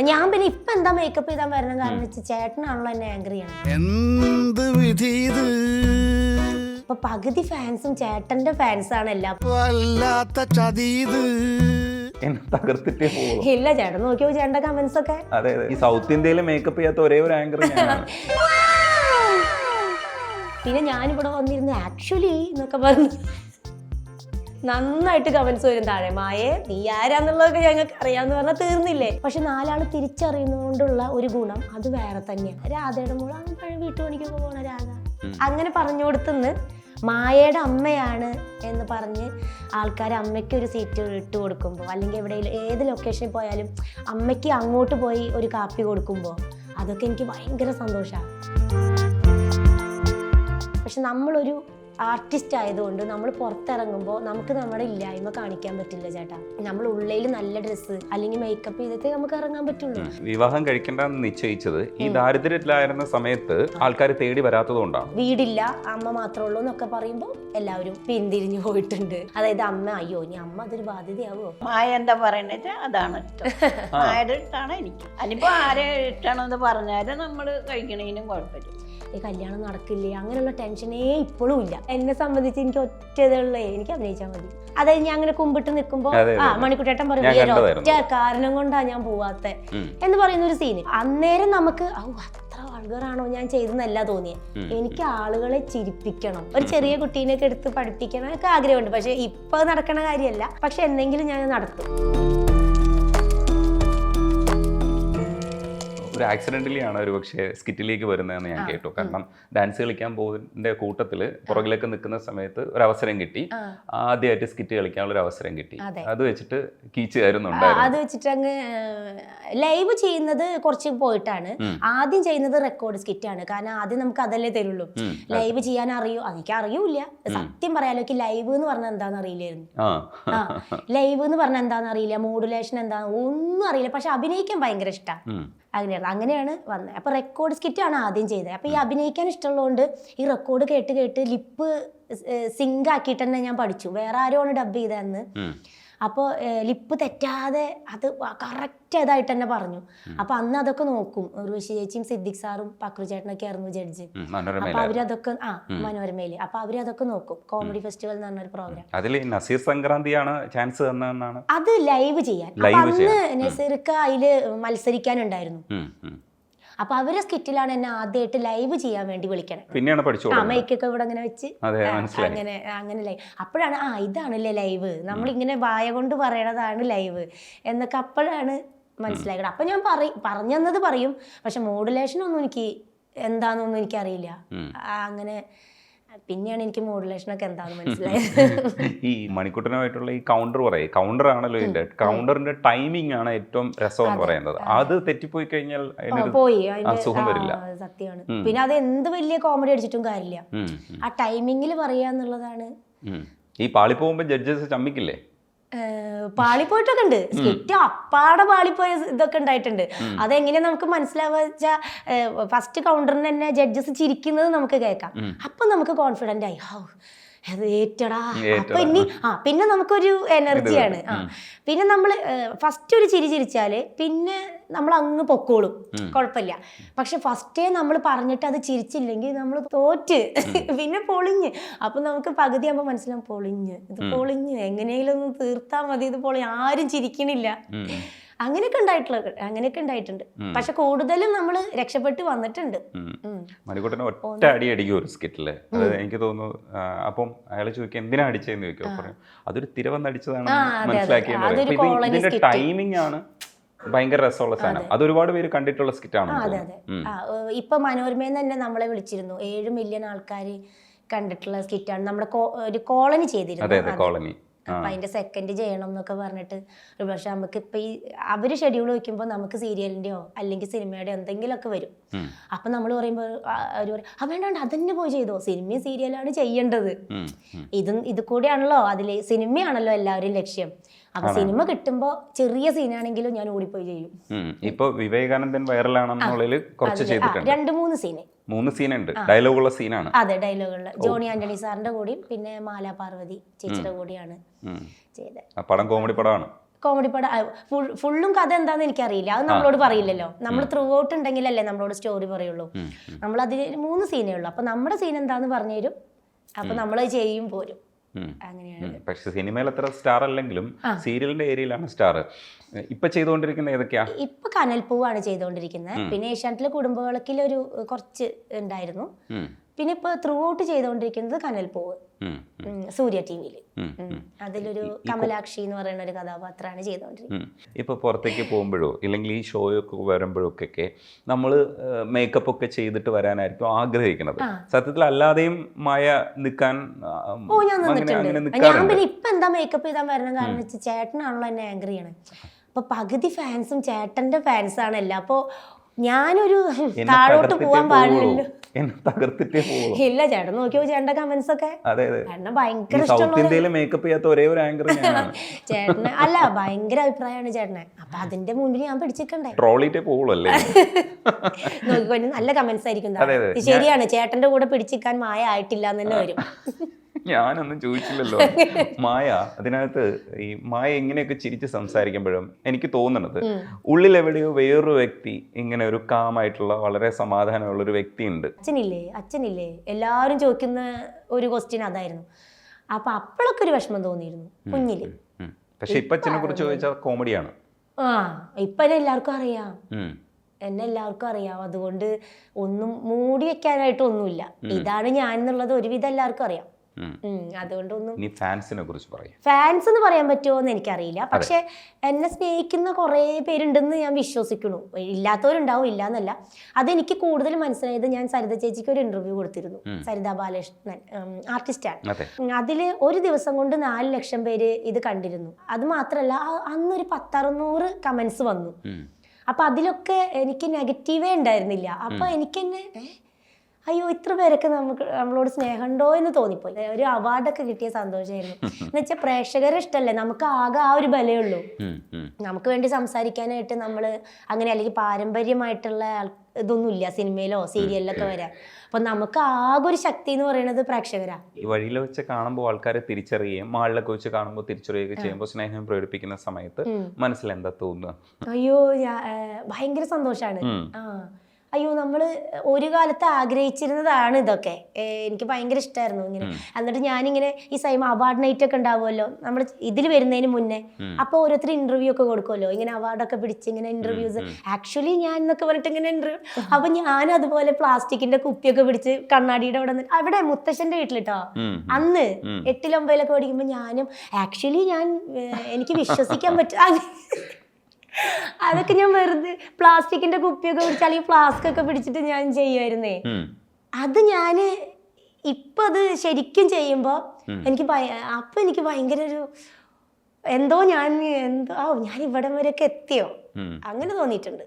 ഞാൻ പിന്നെ ഇപ്പൊ എന്താ മേക്കപ്പ് ചെയ്താൻ വരണം കാരണം വെച്ചാൽ ചേട്ടനാണല്ലോ എന്നെ ആങ്കർ ചെയ്യണം. എന്ത് വിധി ഇത്, ഇപ്പൊ പകുതി ഫാൻസും ചേട്ടന്റെ ഫാൻസാണ് എല്ലാം. വല്ലാത്ത ചതി ഇത്. എന്നെ തകർത്തിട്ടേ പോകും. ഇല്ല ചേട്ടൻ നോക്കിയോ ചേട്ടന്റെ കമന്റ്സ് ഒക്കെ. അതെ ഈ സൗത്ത് ഇന്ത്യയിൽ മേക്കപ്പ് ചെയ്യാത്ത ഒരേ ഒരു ആങ്കർ ഞാനാണ്. പിന്നെ ഞാനിവിടെ വന്നിരുന്ന് ആക്ച്വലി എന്നൊക്കെ പറഞ്ഞു നന്നായിട്ട് കമന്റ്സ് വരും താഴെ. മായേ നീ ആരാന്നുള്ളതൊക്കെ ഞങ്ങൾക്ക് അറിയാന്ന് പറഞ്ഞാൽ തീർന്നില്ലേ. പക്ഷെ 4 ആള് തിരിച്ചറിയുന്നതുകൊണ്ടുള്ള ഒരു ഗുണം അത് വേറെ തന്നെയാണ്. രാധയുടെ മോള് വീട്ടുപണിക്കൊക്കെ പോണ രാധ അങ്ങനെ പറഞ്ഞു കൊടുത്തുനിന്ന് മായയുടെ അമ്മയാണ് എന്ന് പറഞ്ഞ് ആൾക്കാർ അമ്മയ്ക്ക് ഒരു സീറ്റ് ഇട്ട് കൊടുക്കുമ്പോൾ അല്ലെങ്കിൽ എവിടെയെങ്കിലും ഏത് ലൊക്കേഷനിൽ പോയാലും അമ്മയ്ക്ക് അങ്ങോട്ട് പോയി ഒരു കാപ്പി കൊടുക്കുമ്പോൾ അതൊക്കെ എനിക്ക് ഭയങ്കര സന്തോഷമാണ്. പക്ഷെ നമ്മളൊരു ആർട്ടിസ്റ്റ് ആയതുകൊണ്ട് നമ്മൾ പുറത്തിറങ്ങുമ്പോൾ നമുക്ക് നമ്മുടെ ഇല്ലായ്മ കാണിക്കാൻ പറ്റില്ല ചേട്ടാ. നമ്മൾ ഉള്ളിൽ നല്ല ഡ്രസ്സ് അല്ലെങ്കിൽ മേക്കപ്പ് ചെയ്തിട്ട് നമുക്ക് ഇറങ്ങാൻ പറ്റുള്ളൂ. വിവാഹം കഴിക്കണ്ടെന്ന് നിശ്ചയിച്ചത് ഈ ദാരിദ്ര്യത്തിലായിരുന്ന സമയത്ത് ആൾക്കാർ തേടി വരാത്തതുകൊണ്ടാണ്. വീടില്ല അമ്മ മാത്രമേ ഉള്ളൂ എന്നൊക്കെ പറയുമ്പോൾ എല്ലാവരും പിന്തിരിഞ്ഞു പോയിട്ടുണ്ട്. അതായത് അമ്മ അയ്യോ ഇനി അമ്മ അതൊരു ബാധ്യതയാവോ. മായ എന്താ പറയണത് അതാണ് ഇഷ്ടം. മായയുടെ ഇഷ്ടമാണ് എനിക്ക്. അതിനിപ്പോ ആരെ ഇഷ്ടമാണെന്ന് പറഞ്ഞാലും നമ്മൾ കഴിക്കണേനും കുഴപ്പമില്ല. ഈ കല്യാണം നടക്കില്ലേ അങ്ങനെയുള്ള ടെൻഷനേ ഇപ്പോഴും ഇല്ല. എന്നെ സംബന്ധിച്ച് എനിക്ക് ഒറ്റതുള്ളേ എനിക്ക് അഭിനയിച്ചാൽ മതി. അതായത് ഞാൻ അങ്ങനെ കുമ്പിട്ട് നിൽക്കുമ്പോ മണിക്കുട്ടേട്ടൻ പറയും ഒറ്റ കാരണം കൊണ്ടാ ഞാൻ പോവാത്ത എന്ന് പറയുന്ന ഒരു സീന്. അന്നേരം നമുക്ക് അത്ര വൾഗറാണോ ഞാൻ ചെയ്തെന്നല്ല തോന്നിയത്. എനിക്ക് ആളുകളെ ചിരിപ്പിക്കണം, ഒരു ചെറിയ കുട്ടീനെയൊക്കെ എടുത്ത് പഠിപ്പിക്കണം ഒക്കെ ആഗ്രഹമുണ്ട്. പക്ഷെ ഇപ്പൊ നടക്കണ കാര്യമല്ല. പക്ഷെ എന്തെങ്കിലും ഞാൻ നടത്തും. ഒരു ആക്സിഡന്റലി ആണ് ഒരു പക്ഷേ സ്കിറ്റിലേക്ക് വരുന്നതെന്ന് ഞാൻ കേട്ടു. കാരണം ഡാൻസ് കളിക്കാൻ പോകുന്നതിന്റെ കൂട്ടത്തിൽ പുറകിലേക്ക് നിൽക്കുന്ന സമയത്ത് ഒരു അവസരം കിട്ടി. ആദ്യമായിട്ട് സ്കിറ്റ് കളിക്കാനുള്ള ഒരു അവസരം കിട്ടി. അത് വെച്ചിട്ട് കീച്ചുകാരുന്നുണ്ടായിരുന്നു. അത് വെച്ചിട്ട് അങ്ങ് ലൈവ് ചെയ്യുന്നത് കുറച്ച് പോയിട്ടാണ്. ആദ്യം ചെയ്യുന്നത് റെക്കോർഡ് സ്കിറ്റ് ആണ്. കാരണം ആദ്യം നമുക്ക് അതല്ലേ തരുള്ളൂ. ലൈവ് ചെയ്യാൻ എനിക്ക് അറിയൂല സത്യം പറയാലോ. എനിക്ക് ലൈവ് എന്ന് പറഞ്ഞാൽ എന്താണെന്ന് അറിയില്ലായിരുന്നു. ലൈവ് എന്ന് പറഞ്ഞാൽ എന്താണെന്ന് അറിയില്ല, മോഡുലേഷൻ എന്താന്ന് ഒന്നും അറിയില്ല. പക്ഷെ അഭിനയിക്കാൻ ഭയങ്കര ഇഷ്ടമാണ്. അങ്ങനെയാണ് വന്നത്. അപ്പൊ റെക്കോർഡ് സ്കിറ്റ് ആണ് ആദ്യം ചെയ്തത്. അപ്പൊ ഈ അഭിനയിക്കാൻ ഇഷ്ടമുള്ളതുകൊണ്ട് ഈ റെക്കോർഡ് കേട്ട് കേട്ട് ലിപ്പ് സിങ്ക് ആക്കിയിട്ട് തന്നെ ഞാൻ പഠിച്ചു. വേറെ ആരുമാണ് ഡബ് ചെയ്തതെന്ന്. അപ്പോൾ ലിപ്പ് തെറ്റാതെ അത് കറക്റ്റ് ഇതായിട്ട് തന്നെ പറഞ്ഞു. അപ്പൊ അന്ന് അതൊക്കെ നോക്കും. ഉർവശി ചേച്ചിയും സിദ്ദിഖ് സാറും പക്രു ചേട്ടനൊക്കെ ആയിരുന്നു ജഡ്ജ്. അപ്പൊ അവരതൊക്കെ മനോരമയില് അപ്പൊ അവരതൊക്കെ നോക്കും. കോമഡി ഫെസ്റ്റിവൽ എന്ന് പറഞ്ഞൊരു പ്രോഗ്രാം. അതിൽ നസീർ സംക്രാന്തിയാണ് ചാൻസ് തന്നതെന്നാണ്. അത് ലൈവ് ചെയ്യാൻ. അപ്പൊ അന്ന് നസീർക്ക് അതില് മത്സരിക്കാനുണ്ടായിരുന്നു. അപ്പൊ അവരെ സ്കിറ്റിലാണ് എന്നെ ആദ്യമായിട്ട് ലൈവ് ചെയ്യാൻ വേണ്ടി വിളിക്കണേ. പിന്നെയാണ് പഠിച്ചു മൈക്കൊക്കെ ഇവിടെ അങ്ങനെ വെച്ച് അങ്ങനെ ലൈവ്. അപ്പോഴാണ് ഇതാണല്ലേ ലൈവ്, നമ്മളിങ്ങനെ വായ കൊണ്ട് പറയണതാണ് ലൈവ് എന്നൊക്കെ അപ്പോഴാണ് മനസ്സിലായത്. അപ്പൊ ഞാൻ പറഞ്ഞത് പറയും. പക്ഷെ മോഡുലേഷൻ ഒന്നും എനിക്ക് എന്താണെന്നൊന്നും എനിക്കറിയില്ല. അങ്ങനെ പിന്നെയാണ് എനിക്ക് മോഡുലേഷനൊക്കെ എന്താണെന്ന് മനസ്സിലായത്. ഈ മണിക്കുട്ടനുമായിട്ടുള്ള ഈ കൗണ്ടർ ആണല്ലോ ഇതിന്റെ കൗണ്ടറിന്റെ ടൈമിംഗ് ആണ് ഏറ്റവും രസം എന്ന് പറയുന്നത്. അത് തെറ്റിപ്പോയി കഴിഞ്ഞാൽ പോയി സുഖം വരില്ല. സത്യമാണ്. പിന്നെ അത് എന്ത് വലിയ കോമഡി അടിച്ചിട്ടും കാര്യമില്ല. ആ ടൈമിങ്ങിൽ പറയാന്നുള്ളതാണ്. ഈ പാളി പോകുമ്പോ ജഡ്ജസ് ചമ്മിക്കില്ലേ? പാളിപ്പോയിട്ടൊക്കെ ഉണ്ട്. സ്കിറ്റ് അപ്പാടെ പാളിപ്പോയ ഇതൊക്കെ ഉണ്ടായിട്ടുണ്ട്. അതെങ്ങനെ നമുക്ക് മനസ്സിലാവുക വെച്ചാൽ ഫസ്റ്റ് കൗണ്ടറിന് തന്നെ ജഡ്ജസ് ചിരിക്കുന്നത് നമുക്ക് കേൾക്കാം. അപ്പൊ നമുക്ക് കോൺഫിഡന്റ് ആയി അത് ഏറ്റടാ. അപ്പൊ ഇനി പിന്നെ നമുക്കൊരു എനർജിയാണ്. പിന്നെ നമ്മൾ ഫസ്റ്റ് ഒരു ചിരി ചിരിച്ചാല് പിന്നെ നമ്മൾ അങ്ങ് പൊക്കോളും, കുഴപ്പമില്ല. പക്ഷെ ഫസ്റ്റേ നമ്മൾ പറഞ്ഞിട്ട് അത് ചിരിച്ചില്ലെങ്കിൽ നമ്മൾ തോറ്റ് പിന്നെ പൊളിഞ്ഞ്. അപ്പൊ നമുക്ക് പകുതി ആകുമ്പോൾ മനസ്സിലാവും ഇത് പൊളിഞ്ഞ് എങ്ങനെയെങ്കിലും ഒന്ന് തീർത്താൽ മതി, ഇത് പൊളി ആരും ചിരിക്കണില്ല. അങ്ങനെയൊക്കെ ഉണ്ടായിട്ടുണ്ട്. പക്ഷെ കൂടുതലും നമ്മൾ രക്ഷപ്പെട്ട് വന്നിട്ടുണ്ട്. മണിക്കുട്ടനെ ഒറ്റ അടി അടിക്കും ഒരു സ്കിറ്റില്. അത് എനിക്ക് തോന്നുന്നു. അപ്പം അയാൾ ചോദിക്കും എന്തിനാ അടിച്ചതെന്ന് ചോദിക്കും. പറയും അതൊരു തിരവന്നടിച്ചതാണ് മനസ്സിലാക്കിയത്. ഇതിന്റെ ടൈമിംഗ് ആണ് ഭയങ്കര രസമുള്ള സാധനം. അത് ഒരുപാട് പേര് കണ്ടിട്ടുള്ള സ്കിറ്റാണ്. അതെ. ഇപ്പൊ മനോരമയിൽ തന്നെ നമ്മളെ വിളിച്ചിരുന്നു. 7 മില്യൺ ആൾക്കാർ കണ്ടിട്ടുള്ള സ്കിറ്റാണ്. നമ്മുടെ ഒരു കോളനി ചെയ്തിരുന്നു. കോളനി. അപ്പൊ അതിന്റെ സെക്കൻഡ് ചെയ്യണം എന്നൊക്കെ പറഞ്ഞിട്ട്. പക്ഷെ നമുക്ക് ഇപ്പൊ ഈ അവര് ഷെഡ്യൂൾ വെക്കുമ്പോൾ നമുക്ക് സീരിയലിന്റെയോ അല്ലെങ്കിൽ സിനിമയുടെയോ എന്തെങ്കിലുമൊക്കെ വരും. അപ്പൊ നമ്മൾ പറയുമ്പോൾ അവര് പറയും വേണ്ട അതന്നെ പോയി ചെയ്തോ, സിനിമയും സീരിയലാണ് ചെയ്യേണ്ടത്. ഇത് കൂടെയാണല്ലോ അതില് സിനിമയാണല്ലോ എല്ലാവരും ലക്ഷ്യം. അപ്പൊ സിനിമ കിട്ടുമ്പോ ചെറിയ സീനാണെങ്കിലും ഞാൻ ഓടിപ്പോയി ചെയ്യും. ഇപ്പൊ വിവേകാനന്ദൻ വൈറലാണെന്നുള്ളതിൽ കുറച്ച് ചെയ്തിട്ടുണ്ട്. 2-3 സീന്. 3 സീനുണ്ട്. ഡയലോഗുള്ള സീനാണ്. അതെ, ഡയലോഗുള്ള ജോണി ആന്റണി സാറിന്റെ കൂടെയും പിന്നെ മാല പാർവതി ചേച്ചിയുടെ കൂടെയാണ് ചെയ്തത്. പടം കോമഡി പടമാണ്. കോമഡി പടം ഫുള്ളും കഥ എന്താന്ന് എനിക്കറിയില്ല, അത് നമ്മളോട് പറയില്ലല്ലോ. നമ്മൾ ത്രൂ ഔട്ട് ഉണ്ടെങ്കിലല്ലേ നമ്മളോട് സ്റ്റോറി പറയുള്ളൂ. നമ്മളതിൽ 3 സീനേ ഉള്ളൂ. അപ്പൊ നമ്മുടെ സീൻ എന്താന്ന് പറഞ്ഞു തരും, അപ്പൊ നമ്മളത് ചെയ്യും പോരും. അങ്ങനെയാണ്. പക്ഷെ സിനിമയിൽ അത്ര സ്റ്റാർ അല്ലെങ്കിലും സീരിയലിന്റെ ഏരിയയിലാണ് സ്റ്റാർ. ഇപ്പൊ ചെയ്തുകൊണ്ടിരിക്കുന്ന ഏതൊക്കെയാ? ഇപ്പൊ കനൽപ്പൂവാണ് ചെയ്തുകൊണ്ടിരിക്കുന്നത്. പിന്നെ ഏഷ്യാനെറ്റിലെ കുടുംബവിളക്കിലൊരു കുറച്ച് ഉണ്ടായിരുന്നു. പിന്നെ ഇപ്പൊ ത്രൂ ഔട്ട് ചെയ്തുകൊണ്ടിരിക്കുന്നത് കനൽപ്പൂവ്, സൂര്യ TV-യിൽ. അതിലൊരു കമലാക്ഷി എന്ന് പറയുന്ന ഒരു കഥാപാത്രമാണ് ചെയ്തുകൊണ്ടിരിക്കുന്നത്. ഇപ്പൊ പുറത്തേക്ക് പോകുമ്പോഴോ ഇല്ലെങ്കിൽ ഈ ഷോയൊക്കെ വരുമ്പോഴൊക്കെ നമ്മൾ മേക്കപ്പ് ഒക്കെ ചെയ്തിട്ട് വരാനായിരിക്കും ആഗ്രഹിക്കുന്നത്. സത്യത്തിൽ അല്ലാതെയും മായ നിൽക്കാൻ ഞാൻ നിന്നിട്ടുണ്ട്. ഞാൻ പിന്നെ ഇപ്പൊ എന്താ മേക്കപ്പ് ചെയ്താൽ വരണം, കാരണം വെച്ചാൽ ചേട്ടനാണല്ലോ എന്നെ ആങ്കർ ചെയ്യണേ. അപ്പൊ പകുതി ഫാൻസും ചേട്ടന്റെ ഫാൻസാണ് എല്ലാം. അപ്പൊ ഞാനൊരു താഴോട്ട് പോവാൻ പാടില്ലല്ലോ. ഇല്ല, ചേട്ടൻ നോക്കിയോ ചേട്ടന്റെ കമന്റ്സ് ഒക്കെ. ചേട്ടനെ ഭയങ്കര ഇഷ്ടമുള്ള മേക്കപ്പ് ചെയ്യാത്ത ഒരേ ഒരു ആങ്കർ ചേട്ടന് അല്ല, ഭയങ്കര അഭിപ്രായമാണ് ചേട്ടനെ. അപ്പൊ അതിന്റെ മുന്നിൽ ഞാൻ പിടിച്ചിട്ടുണ്ടേ. നോക്കിക്കോ, നല്ല കമന്റ്സ് ആയിരിക്കും. ശരിയാണ്, ചേട്ടന്റെ കൂടെ പിടിച്ചിക്കാൻ മായ ആയിട്ടില്ല എന്ന് തന്നെ വരും. ഞാനൊന്നും ചോദിച്ചില്ലല്ലോ. മായ അതിനകത്ത് ഈ മായ ഇങ്ങനെയൊക്കെ ചിരിച്ച് സംസാരിക്കുമ്പോഴും എനിക്ക് തോന്നുന്നത് ഉള്ളിലെവിടെയോ വേറൊരു വ്യക്തി, ഇങ്ങനെ ഒരു കാമായിട്ടുള്ള വളരെ സമാധാനമുള്ള ഒരു വ്യക്തി ഉണ്ട്. അച്ഛനില്ലേ എല്ലാവരും ചോദിക്കുന്ന ഒരു ക്വസ്റ്റ്യൻ അതായിരുന്നു. അപ്പൊ അപ്പോഴൊക്കെ ഒരു വിഷമം തോന്നിയിരുന്നു കുഞ്ഞില്. പക്ഷെ ഇപ്പൊ അച്ഛനെ കുറിച്ച് ചോദിച്ചാൽ കോമഡിയാണ്. ഇപ്പൊ എല്ലാവർക്കും അറിയാം, എന്നെ എല്ലാവർക്കും അറിയാം. അതുകൊണ്ട് ഒന്നും മൂടി വെക്കാനായിട്ട് ഒന്നുമില്ല. ഇതാണ് ഞാൻ എന്നുള്ളത് ഒരുവിധം എല്ലാവർക്കും അറിയാം. അതുകൊണ്ടൊന്നും ഫാൻസ് എന്ന് പറയാൻ പറ്റുമോ എന്ന് എനിക്കറിയില്ല. പക്ഷെ എന്നെ സ്നേഹിക്കുന്ന കുറെ പേരുണ്ടെന്ന് ഞാൻ വിശ്വസിക്കുന്നു. ഇല്ലാത്തവരുണ്ടാവും, ഇല്ലാന്നല്ല. അതെനിക്ക് കൂടുതൽ മനസ്സിലായത്, ഞാൻ സരിത ചേച്ചിക്ക് ഒരു ഇന്റർവ്യൂ കൊടുത്തിരുന്നു. സരിത ബാലകൃഷ്ണൻ ആർട്ടിസ്റ്റാണ്. അതില് ഒരു ദിവസം കൊണ്ട് 4 ലക്ഷം പേര് ഇത് കണ്ടിരുന്നു. അത് മാത്രല്ല, അന്നൊരു 10-600 കമന്റ്സ് വന്നു. അപ്പൊ അതിലൊക്കെ എനിക്ക് നെഗറ്റീവേ ഉണ്ടായിരുന്നില്ല. അപ്പൊ എനിക്കെന്നെ അയ്യോ, ഇത്ര പേരൊക്കെ നമ്മളോട് സ്നേഹമുണ്ടോ എന്ന് തോന്നിപ്പോയി. ഒരു അവാർഡൊക്കെ കിട്ടിയ സന്തോഷമായിരുന്നു. എന്ന് വെച്ചാൽ പ്രേക്ഷകരെ ഇഷ്ടമല്ലേ, നമുക്ക് ആകെ ആ ഒരു ബലേ ഉള്ളൂ. നമുക്ക് വേണ്ടി സംസാരിക്കാനായിട്ട് നമ്മള് അങ്ങനെ, അല്ലെങ്കിൽ പാരമ്പര്യമായിട്ടുള്ള ഇതൊന്നും ഇല്ല സിനിമയിലോ സീരിയലിലൊക്കെ വരാൻ. അപ്പൊ നമുക്ക് ആകെ ഒരു ശക്തി എന്ന് പറയുന്നത് പ്രേക്ഷകരാ. ഈ വഴിയിൽ വെച്ച് കാണുമ്പോൾ ആൾക്കാരെ തിരിച്ചറിയുകയും മാളിലൊക്കെ വെച്ച് കാണുമ്പോൾ തിരിച്ചറിയുകയൊക്കെ ചെയ്യുമ്പോൾ സ്നേഹം പ്രകടിപ്പിക്കുന്ന സമയത്ത് മനസ്സിൽ എന്താ തോന്നുക? അയ്യോ, ഭയങ്കര സന്തോഷാണ്. അയ്യോ, നമ്മൾ ഒരു കാലത്ത് ആഗ്രഹിച്ചിരുന്നതാണ് ഇതൊക്കെ. എനിക്ക് ഭയങ്കര ഇഷ്ടമായിരുന്നു ഇങ്ങനെ. എന്നിട്ട് ഞാനിങ്ങനെ ഈ സൈമ അവാർഡ് നൈറ്റ് ഒക്കെ ഉണ്ടാവുമല്ലോ നമ്മൾ ഇതിൽ വരുന്നതിന് മുന്നേ. അപ്പോൾ ഓരോരുത്തർ ഇന്റർവ്യൂ ഒക്കെ കൊടുക്കുമല്ലോ, ഇങ്ങനെ അവാർഡൊക്കെ പിടിച്ച് ഇങ്ങനെ ഇന്റർവ്യൂസ്. ആക്ച്വലി ഞാൻ എന്നൊക്കെ പറഞ്ഞിട്ട് ഇങ്ങനെ ഇന്റർവ്യൂ. അപ്പൊ ഞാൻ അതുപോലെ പ്ലാസ്റ്റിക്കിന്റെ കുപ്പിയൊക്കെ പിടിച്ച് കണ്ണാടിയുടെ അവിടെ മുത്തശ്ശന്റെ വീട്ടിലിട്ടോ, അന്ന് 8-9 പഠിക്കുമ്പോൾ ഞാനും ആക്ച്വലി എനിക്ക് വിശ്വസിക്കാൻ പറ്റും. അതൊക്കെ ഞാൻ വെറുതെ പ്ലാസ്റ്റിക്കിന്റെ കുപ്പിയൊക്കെ പിടിച്ച് അല്ലെങ്കിൽ ഫ്ലാസ്ക് ഒക്കെ പിടിച്ചിട്ട് ഞാൻ ചെയ്യുമായിരുന്നേ. അത് ഞാന് ഇപ്പൊ അത് ശരിക്കും ചെയ്യുമ്പോ എനിക്ക് ഭയങ്കര ഒരു ഞാൻ ഇവിടം വരെയൊക്കെ എത്തിയോ അങ്ങനെ തോന്നിയിട്ടുണ്ട്.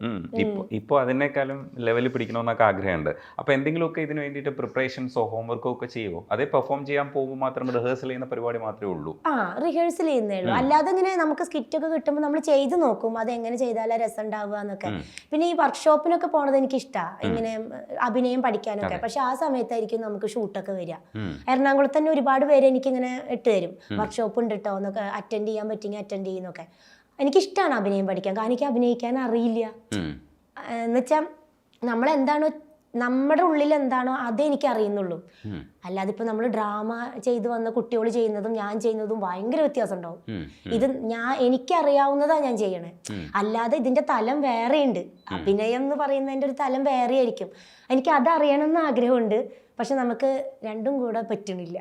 ഇപ്പൊ അതിനേക്കാളും ലെവലിൽ പിടിക്കണമെന്നൊക്കെ ആഗ്രഹമുണ്ട്. അപ്പൊ എന്തെങ്കിലുമൊക്കെ ഇതിന് വേണ്ടിയിട്ട് പ്രിപ്പറേഷൻസോ ഹോംവർക്കോ ഒക്കെ ചെയ്യുമോ? അതേ പെർഫോം ചെയ്യാൻ പോകുമ്പോൾ മാത്രം റിഹേഴ്സൽ ചെയ്യുന്ന പരിപാടി മാത്രമേ ഉള്ളൂ? റിഹേഴ്സൽ ചെയ്യുന്നേ ഉള്ളൂ. അല്ലാതെ ഇങ്ങനെ നമുക്ക് സ്കിറ്റ് ഒക്കെ കിട്ടുമ്പോൾ നമ്മൾ ചെയ്ത് നോക്കും, അത് എങ്ങനെ ചെയ്താലാ രസം ഉണ്ടാവുക എന്നൊക്കെ. പിന്നെ ഈ വർക്ക്ഷോപ്പിനൊക്കെ പോണത് എനിക്ക് ഇഷ്ടമാണ്, ഇങ്ങനെ അഭിനയം പഠിക്കാനൊക്കെ. പക്ഷെ ആ സമയത്തായിരിക്കും നമുക്ക് ഷൂട്ടൊക്കെ വരിക. എറണാകുളത്ത് തന്നെ ഒരുപാട് പേര് എനിക്കിങ്ങനെ ഇട്ട് തരും, വർക്ക്ഷോപ്പ് ഉണ്ട് കേട്ടോ എന്നൊക്കെ, അറ്റൻഡ് ചെയ്യാൻ പറ്റുമെങ്കിൽ അറ്റൻഡ് ചെയ്യുന്നൊക്കെ. എനിക്കിഷ്ടമാണ് അഭിനയം പഠിക്കാൻ, കാരണം എനിക്ക് അഭിനയിക്കാൻ അറിയില്ല. എന്നുവെച്ചാൽ നമ്മളെന്താണോ നമ്മുടെ ഉള്ളിൽ എന്താണോ അതേ എനിക്ക് അറിയുന്നുള്ളൂ. അല്ലാതെ ഇപ്പൊ നമ്മൾ ഡ്രാമ ചെയ്ത് വന്ന കുട്ടികൾ ചെയ്യുന്നതും ഞാൻ ചെയ്യുന്നതും ഭയങ്കര വ്യത്യാസം ഉണ്ടാവും. ഇത് എനിക്കറിയാവുന്നതാ ഞാൻ ചെയ്യണേ. അല്ലാതെ ഇതിന്റെ തലം വേറെയുണ്ട്. അഭിനയം എന്ന് പറയുന്നതിന്റെ ഒരു തലം വേറെ ആയിരിക്കും. എനിക്ക് അതറിയണം എന്ന് ആഗ്രഹമുണ്ട്, പക്ഷെ നമുക്ക് രണ്ടും കൂടെ പറ്റണില്ല.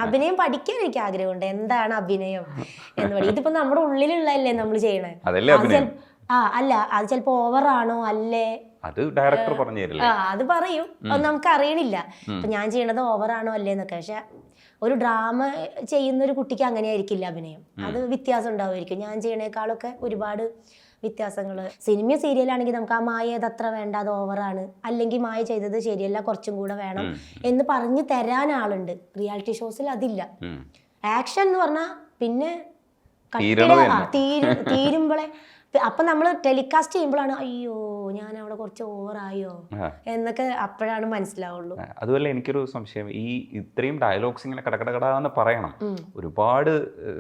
അഭിനയം പഠിക്കാൻ എനിക്ക് ആഗ്രഹമുണ്ട്, എന്താണ് അഭിനയം എന്ന് പറയും. ഇതിപ്പോ നമ്മുടെ ഉള്ളിലുള്ളതല്ലേ നമ്മൾ ചെയ്യണേ. അല്ല, അത് ചിലപ്പോ ഓവറാണോ അല്ലേ അത് ഡയറക്ടർ പറഞ്ഞു തരില്ല. അത് പറയും, നമുക്ക് അറിയണില്ല ഇപ്പൊ ഞാൻ ചെയ്യണത് ഓവറാണോ അല്ലേന്നൊക്കെ. പക്ഷെ ഒരു ഡ്രാമ ചെയ്യുന്ന ഒരു കുട്ടിക്ക് അങ്ങനെ ആയിരിക്കില്ല അഭിനയം, അത് വ്യത്യാസം ഉണ്ടാവുമായിരിക്കും. ഞാൻ ചെയ്യണേക്കാളൊക്കെ ഒരുപാട് വ്യത്യാസങ്ങള്. സിനിമ സീരിയലാണെങ്കിൽ നമുക്ക് ആ മായ അത്ര വേണ്ട, അത് ഓവറാണ്, അല്ലെങ്കിൽ മായ ചെയ്തത് ശരിയല്ല, കുറച്ചും കൂടെ വേണം എന്ന് പറഞ്ഞു തരാൻ ആളുണ്ട്. റിയാലിറ്റി ഷോസിൽ അതില്ല. ആക്ഷൻ എന്ന് പറഞ്ഞാൽ പിന്നെ തീരുമ്പോളെ അപ്പൊ നമ്മൾ ടെലികാസ്റ്റ് ചെയ്യുമ്പോഴാണ് അയ്യോ ഞാൻ അവിടെ കുറച്ച് ഓവറായോ എന്നൊക്കെ അപ്പോഴാണ് മനസ്സിലാവുള്ളൂ. അതുപോലെ എനിക്കൊരു സംശയം, ഈ ഇത്രയും ഡയലോഗ്സ് ഇങ്ങനെ കടകടകടാന്ന് പറയണം, ഒരുപാട്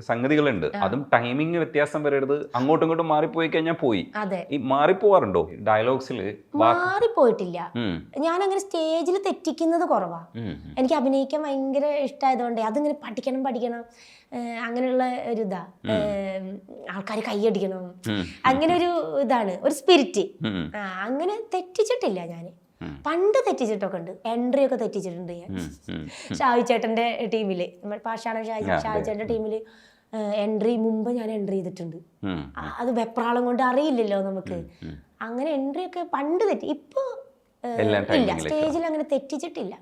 സംഗതികളുണ്ട്, അതും ടൈമിങ് വ്യത്യാസം വരരുത്, അങ്ങോട്ടും ഇങ്ങോട്ടും മാറിപ്പോയി കഴിഞ്ഞാൽ പോയി. അതെ, ഈ മാറിപ്പോവാറുണ്ടോ ഡയലോഗ്സിൽ? മാറിപ്പോയിട്ടില്ല. ഞാൻ അങ്ങനെ സ്റ്റേജിൽ തെറ്റിക്കുന്നത് കുറവാ. എനിക്ക് അഭിനയിക്കാൻ ഭയങ്കര ഇഷ്ടമായതുകൊണ്ട് അതിങ്ങനെ പഠിക്കണം അങ്ങനെയുള്ള ഒരു ഇതാ, ആൾക്കാർ കൈയടിക്കണം, അങ്ങനെ ഒരു ഇതാണ്, ഒരു സ്പിരിറ്റ്. അങ്ങനെ തെറ്റിച്ചിട്ടില്ല ഞാൻ. പണ്ട് തെറ്റിച്ചിട്ടൊക്കെ ഉണ്ട്, എൻട്രി ഒക്കെ തെറ്റിച്ചിട്ടുണ്ട് ഞാൻ. ഷാജി ചേട്ടന്റെ ടീമില്, പാഷാണം ഷാജി ചേട്ടന്റെ ടീമില് എൻട്രി മുമ്പ് ഞാൻ എൻട്രി ചെയ്തിട്ടുണ്ട്. അത് വെപ്രാളം കൊണ്ട് അറിയില്ലല്ലോ നമുക്ക്. അങ്ങനെ എൻട്രി ഒക്കെ പണ്ട് തെറ്റി, ഇപ്പൊ ഇല്ല, സ്റ്റേജിൽ അങ്ങനെ തെറ്റിച്ചിട്ടില്ല.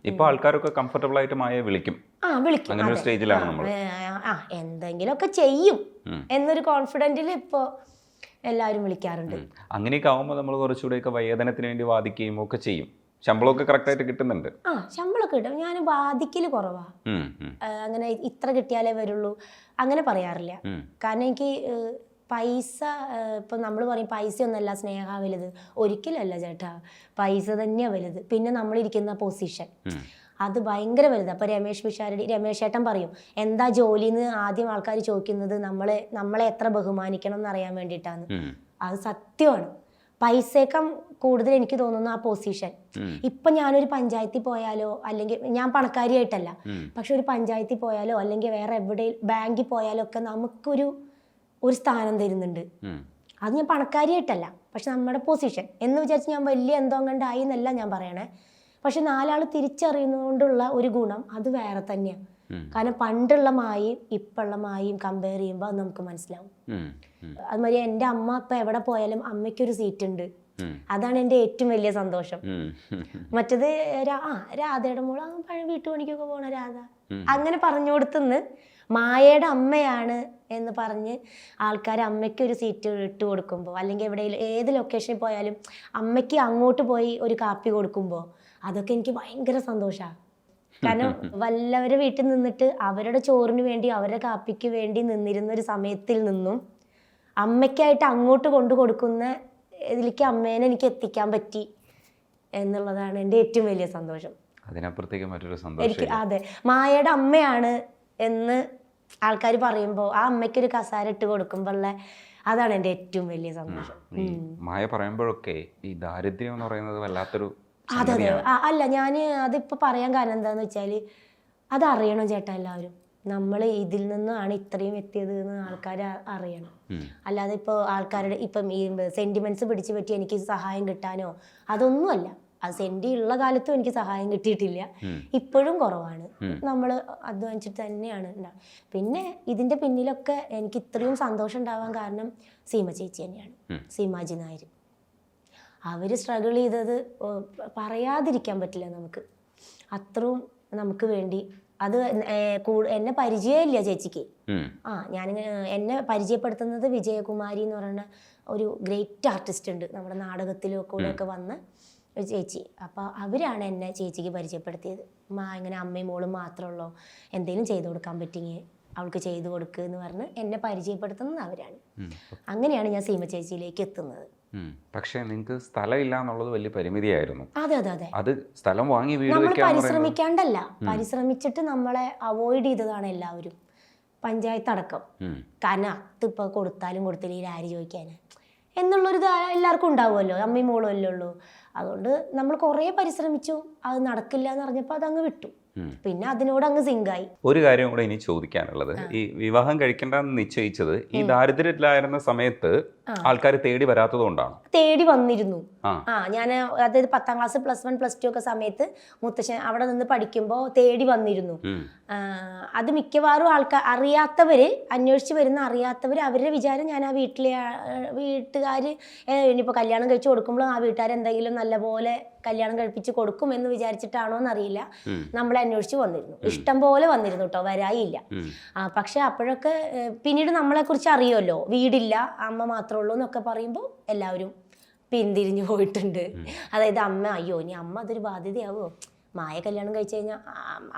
ഇപ്പൊ ആൾക്കാരൊക്കെ കംഫർട്ടബിൾ ആയിട്ട് മായ വിളിക്കും. വിളിക്കും, സ്റ്റേജിലാണ് നമ്മൾ എന്തെങ്കിലുമൊക്കെ ചെയ്യും എന്നൊരു കോൺഫിഡന്റിൽ ഇപ്പോ എല്ലാവരും വിളിക്കാറുണ്ട്. അങ്ങനെയൊക്കെ ആവുമ്പോൾ നമ്മൾ കുറച്ചുകൂടെയൊക്കെ വേതനത്തിന് വേണ്ടി വാദിക്കുകയും ഒക്കെ ചെയ്യും. ശമ്പളമൊക്കെ കറക്റ്റ് ആയിട്ട് കിട്ടുന്നുണ്ട്? ശമ്പളമൊക്കെ കിട്ടും. ഞാൻ വാദിക്കല് കുറവാ, അങ്ങനെ ഇത്ര കിട്ടിയാലേ വരുള്ളൂ അങ്ങനെ പറയാറില്ല. കാരണം എനിക്ക് പൈസ, ഇപ്പം നമ്മൾ പറയും പൈസ ഒന്നല്ല സ്നേഹ വലുത്, ഒരിക്കലല്ല ചേട്ടാ, പൈസ തന്നെയാണ് വലുത്. പിന്നെ നമ്മളിരിക്കുന്ന പൊസിഷൻ അത് ഭയങ്കര വലുതാണ്. അപ്പോൾ രമേശ് ചേട്ടൻ പറയും എന്താ ജോലിന്ന് ആദ്യം ആൾക്കാർ ചോദിക്കുന്നത് നമ്മളെ എത്ര ബഹുമാനിക്കണം എന്നറിയാൻ വേണ്ടിയിട്ടാണ്. അത് സത്യമാണ്. പൈസയേക്കാൾ കൂടുതൽ എനിക്ക് തോന്നുന്നു ആ പൊസിഷൻ. ഇപ്പം ഞാനൊരു പഞ്ചായത്തിൽ പോയാലോ, അല്ലെങ്കിൽ ഞാൻ പണക്കാരിയായിട്ടല്ല, പക്ഷെ ഒരു പഞ്ചായത്തിൽ പോയാലോ അല്ലെങ്കിൽ വേറെ എവിടെ ബാങ്കിൽ പോയാലോ ഒക്കെ നമുക്കൊരു സ്ഥാനം തരുന്നുണ്ട്. അത് ഞാൻ പണക്കാരിയായിട്ടല്ല, പക്ഷെ നമ്മുടെ പൊസിഷൻ എന്ന് വിചാരിച്ച് ഞാൻ വലിയ എന്തോ കണ്ടായി എന്നല്ല ഞാൻ പറയണേ. പക്ഷെ 4 ആൾ തിരിച്ചറിയുന്നതുകൊണ്ടുള്ള ഒരു ഗുണം അത് വേറെ തന്നെയാണ്. കാരണം പണ്ടുള്ള മായും ഇപ്പോഴുള്ള മായും കമ്പയർ ചെയ്യുമ്പോൾ അത് നമുക്ക് മനസ്സിലാവും. അതുമാതിരി എൻ്റെ അമ്മ ഇപ്പം എവിടെ പോയാലും അമ്മയ്ക്കൊരു സീറ്റ് ഉണ്ട്. അതാണ് എൻ്റെ ഏറ്റവും വലിയ സന്തോഷം. മറ്റത് രാധയുടെ മോള് പഴയ വീട്ടുപണിക്കൊക്കെ പോണ രാധ അങ്ങനെ പറഞ്ഞു കൊടുത്തുനിന്ന് മായയുടെ അമ്മയാണ് എന്ന് പറഞ്ഞ് ആൾക്കാർ അമ്മയ്ക്ക് ഒരു സീറ്റ് ഇട്ട് കൊടുക്കുമ്പോൾ, അല്ലെങ്കിൽ എവിടെയെങ്കിലും ഏത് ലൊക്കേഷനിൽ പോയാലും അമ്മയ്ക്ക് അങ്ങോട്ട് പോയി ഒരു കാപ്പി കൊടുക്കുമ്പോൾ അതൊക്കെ എനിക്ക് ഭയങ്കര സന്തോഷമാണ്. കാരണം വല്ലവരെ വീട്ടിൽ നിന്നിട്ട് അവരുടെ ചോറിന് വേണ്ടി അവരുടെ കാപ്പിക്ക് വേണ്ടി നിന്നിരുന്ന ഒരു സമയത്തിൽ നിന്നും അമ്മയ്ക്കായിട്ട് അങ്ങോട്ട് കൊണ്ടു കൊടുക്കുന്ന ഇതിലേക്ക് അമ്മേനെ എനിക്ക് എത്തിക്കാൻ പറ്റി എന്നുള്ളതാണ് എൻ്റെ ഏറ്റവും വലിയ സന്തോഷം. അതിനപ്പുറത്തേക്ക് മറ്റൊരു സന്തോഷം എനിക്ക് അതെ, മായയുടെ അമ്മയാണ് എന്ന് ആൾക്കാർ പറയുമ്പോൾ ആ അമ്മയ്ക്കൊരു കസാര ഇട്ട് കൊടുക്കുമ്പോഴുള്ള അതാണ് എൻ്റെ ഏറ്റവും വലിയ സന്തോഷം. മായ പറയുമ്പോഴൊക്കെ ഈ ദാരിദ്ര്യം എന്ന് പറയുന്നത് വല്ലാത്തൊരു അതെ അല്ല, ഞാൻ അതിപ്പോൾ പറയാൻ കാരണം എന്താണെന്ന് വെച്ചാൽ അതറിയണം ചേട്ടാ എല്ലാവരും. നമ്മൾ ഇതിൽ നിന്നാണ് ഇത്രയും എത്തിയത് എന്ന് ആൾക്കാർ അറിയണം. അല്ലാതെ ഇപ്പോൾ ആൾക്കാരുടെ ഇപ്പം ഈ സെൻറ്റിമെൻറ്റ്സ് പിടിച്ചു പറ്റി എനിക്ക് സഹായം കിട്ടാനോ അതൊന്നുമല്ല. അത് സെൻറ്റി ഉള്ള കാലത്തും എനിക്ക് സഹായം കിട്ടിയിട്ടില്ല, ഇപ്പോഴും കുറവാണ്. നമ്മൾ അധ്വാനിച്ചിട്ട് തന്നെയാണ് ഉണ്ടാവുക. പിന്നെ ഇതിൻ്റെ പിന്നിലൊക്കെ എനിക്ക് ഇത്രയും സന്തോഷം ഉണ്ടാവാൻ കാരണം സീമ ചേച്ചി തന്നെയാണ്, സീമാജി നായർ. അവർ സ്ട്രഗിൾ ചെയ്തത് പറയാതിരിക്കാൻ പറ്റില്ല നമുക്ക്. അത്രയും നമുക്ക് വേണ്ടി അത് എന്നെ പരിചയമില്ല ചേച്ചിക്ക്. എന്നെ പരിചയപ്പെടുത്തുന്നത് വിജയകുമാരി എന്ന് പറയുന്ന ഒരു ഗ്രേറ്റ് ആർട്ടിസ്റ്റ് ഉണ്ട് നമ്മുടെ നാടകത്തിലും കൂടെയൊക്കെ വന്ന് ചേച്ചി. അപ്പോൾ അവരാണ് എന്നെ ചേച്ചിക്ക് പരിചയപ്പെടുത്തിയത്. ഇങ്ങനെ അമ്മയും മോളും മാത്രമുള്ളൂ, എന്തെങ്കിലും ചെയ്തു കൊടുക്കാൻ പറ്റിയെങ്കിൽ അവൾക്ക് ചെയ്തു കൊടുക്കുക എന്ന് പറഞ്ഞ് എന്നെ പരിചയപ്പെടുത്തുന്നത് അവരാണ്. അങ്ങനെയാണ് ഞാൻ സീമ ചേച്ചിയിലേക്ക് എത്തുന്നത്. പക്ഷേ നിങ്ങൾക്ക് സ്ഥലമില്ല എന്നുള്ളത് വലിയ പരിമിതിയായിരുന്നു. അതെ അതെ അതെ, അത് സ്ഥലം വാങ്ങി വീട് നമ്മൾ പരിശ്രമിക്കാണ്ടല്ല, പരിശ്രമിച്ചിട്ട് നമ്മളെ അവോയ്ഡ് ചെയ്തതാണ് എല്ലാവരും, പഞ്ചായത്ത് അടക്കം. കാരണം അതിപ്പോൾ കൊടുത്താലും കൊടുത്തില്ലെങ്കിൽ ആര് ചോദിക്കാന് എന്നുള്ളൊരിത് എല്ലാവർക്കും ഉണ്ടാവുമല്ലോ, അമ്മയും മോളും അല്ലേ ഉള്ളൂ. അതുകൊണ്ട് നമ്മൾ കുറേ പരിശ്രമിച്ചു, അത് നടക്കില്ല എന്ന് പറഞ്ഞപ്പോൾ അതങ്ങ് വിട്ടു. പിന്നെ അതിനോട് അങ്ങ് സിങ്കായി. ഒരു കാര്യം കൂടെ ഇനി ചോദിക്കാനുള്ളത്, ഈ വിവാഹം കഴിക്കേണ്ടെന്ന് നിശ്ചയിച്ചത് ഈ ദാരിദ്ര്യത്തിലായിരുന്ന സമയത്ത് ആൾക്കാർ തേടി വരാത്തത് കൊണ്ടാണ്? തേടി വന്നിരുന്നു. ഞാൻ അതായത് 10ാം ക്ലാസ് +1 +2 ഒക്കെ സമയത്ത് മുത്തശ്ശൻ അവിടെ നിന്ന് പഠിക്കുമ്പോൾ തേടി വന്നിരുന്നു. അത് മിക്കവാറും ആൾക്കാർ അറിയാത്തവര്, അന്വേഷിച്ച് വരുന്ന അറിയാത്തവർ, അവരുടെ വിചാരം ഞാൻ ആ വീട്ടുകാർ ഇനിയിപ്പോൾ കല്യാണം കഴിച്ച് കൊടുക്കുമ്പോൾ ആ വീട്ടുകാർ എന്തെങ്കിലും നല്ലപോലെ കല്യാണം കഴിപ്പിച്ച് കൊടുക്കും എന്ന് വിചാരിച്ചിട്ടാണോ എന്നറിയില്ല, നമ്മളെ അന്വേഷിച്ച് വന്നിരുന്നു. ഇഷ്ടം പോലെ വന്നിരുന്നു കേട്ടോ, വരായില്ല. പക്ഷെ അപ്പോഴൊക്കെ പിന്നീട് നമ്മളെക്കുറിച്ച് അറിയുമല്ലോ, വീടില്ല അമ്മ മാത്രമേ ഉള്ളൂ എന്നൊക്കെ പറയുമ്പോൾ എല്ലാവരും പിന്തിരിഞ്ഞു പോയിട്ടുണ്ട്. അതായത് അമ്മ അയ്യോ ഇനി അമ്മ അതൊരു ബാധ്യതയാവോ, മായ കല്യാണം കഴിച്ചു കഴിഞ്ഞാൽ